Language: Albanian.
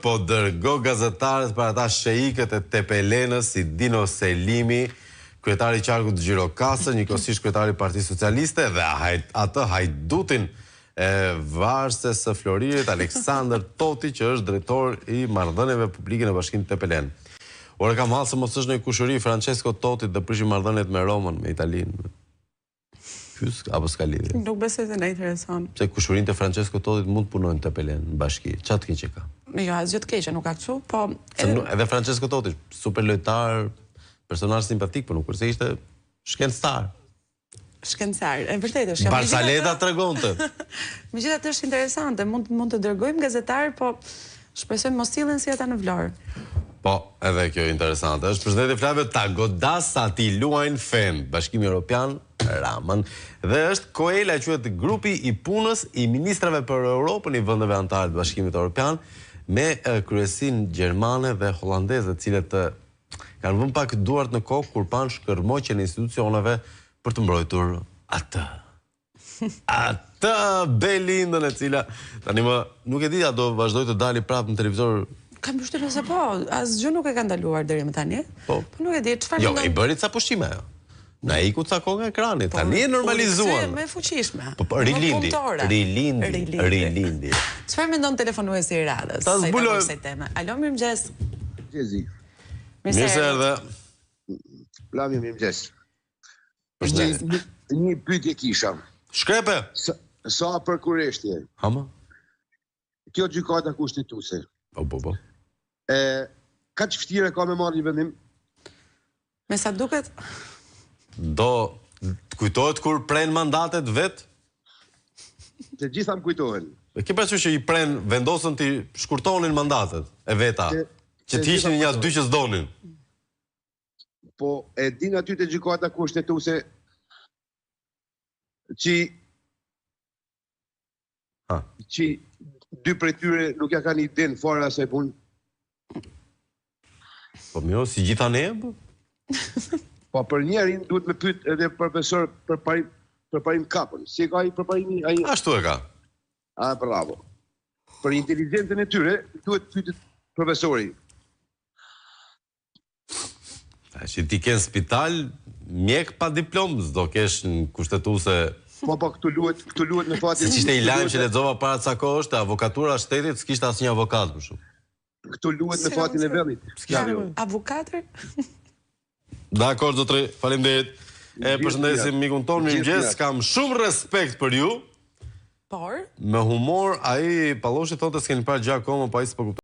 Po dërgo gazetarët për ata sheikët e Tepelenës si Dino Selimi, kryetari i qarkut Gjirokastër, njëkohësisht kryetari i Partisë Socialiste dhe atë hajdutin e varëses së Floririt, Aleksandër Toti, që është drejtor i marrëdhënieve publike në Bashkinë Tepelen. Ora kam hallë se mos është një kushëri Francesco Totit dhe prishin marrëdhëniet me Romën, me Italinë. Apo s'ka lidhje? Nuk besoj se na intereson. Se kushurinë të Francesco Totit mund të punojnë në Tepelen, në bashki. Çfarë të keqe ka? Jo, asgjë të keqe nuk ka kështu, po... Edhe Francesco Totit, super lojtar, personazh simpatik, por nuk kurse ishte shkencëtar. Shkencëtar, e vërtetë është. Barsaleta tregonte. Megjithatë është interesante, mund të dërgojmë gazetar, po shpresoj mos sillen si ata në Vlorë. Po, edhe kjo interesante. Është përshëndetje Flavio, ta godas sa ti luajnë fen, Bashkimi Evropian, Ramën, dhe është Koela, quhet grupi i punës i ministrave për Europën i vendeve anëtare të Bashkimit Evropian, me kryesin gjermane dhe hollandeze, të cilët kanë vënë pak duart në kokë kur pan shkërmoqjen e institucioneve për të mbrojtur atë. Atë belindën e cila tani më nuk e di a do vazhdoj të dali prapë në televizor. Kam përshtypjen se po, asgjë nuk e ka ndaluar deri më tani. Po nuk e di çfarë. Jo, i bëri ca pushime ajo. Na iku ca kohë nga ekrani, tani e normalizuan. Po, më e fuqishme. Po, rilindi. Çfarë mendon telefonuesi i radhës? Ta zbuloj temë. Alo, mirëmëngjes. Gjezi. Mirë se erdhe. Flavio, mirëmëngjes. Përshëndetje. Një pyetje kisha. Shkrepe. Sa për kureshtje? Hama? Kjo gjykata kushtetuese. Po. Ka që vështirë ka me marrë një vendim? Me sa duket? Do të kujtohet kur pren mandatet vet? Të gjitha më kujtohen. Ke parasysh që i pren, vendosën të shkurtonin mandatet e veta, që të ishin një dy që s'donin? Po, e din aty të gjykata kushtetuese që dy prej tyre nuk ja kanë idenë fare asaj punë. Po mjo, si gjitha ne? Po për njerin duhet me pyet edhe profesor përparim kapën. Si ka i përparimi? Ashtu e ka. Bravo. Për inteligencën e tyre duhet pyetet profesori. Që ti ke në spital, mjek pa diplomë, s'do kesh në kushtetuese. Po, këtu luhet në fatin... Si që ishte i lajmë që lexova para ca kohë është, avokatura shtetit s'kishte asnjë avokat, për shumë. Këtu luhet në fatin e vendit. Avokatër? Dakor, zotri, faleminderit. Përshëndesim mikun tonë, mirëmëngjes, kam shumë respekt për ju. Por? Me humor, ai Palloshi thotë s'keni parë gjë akoma, po ai s'po kupton.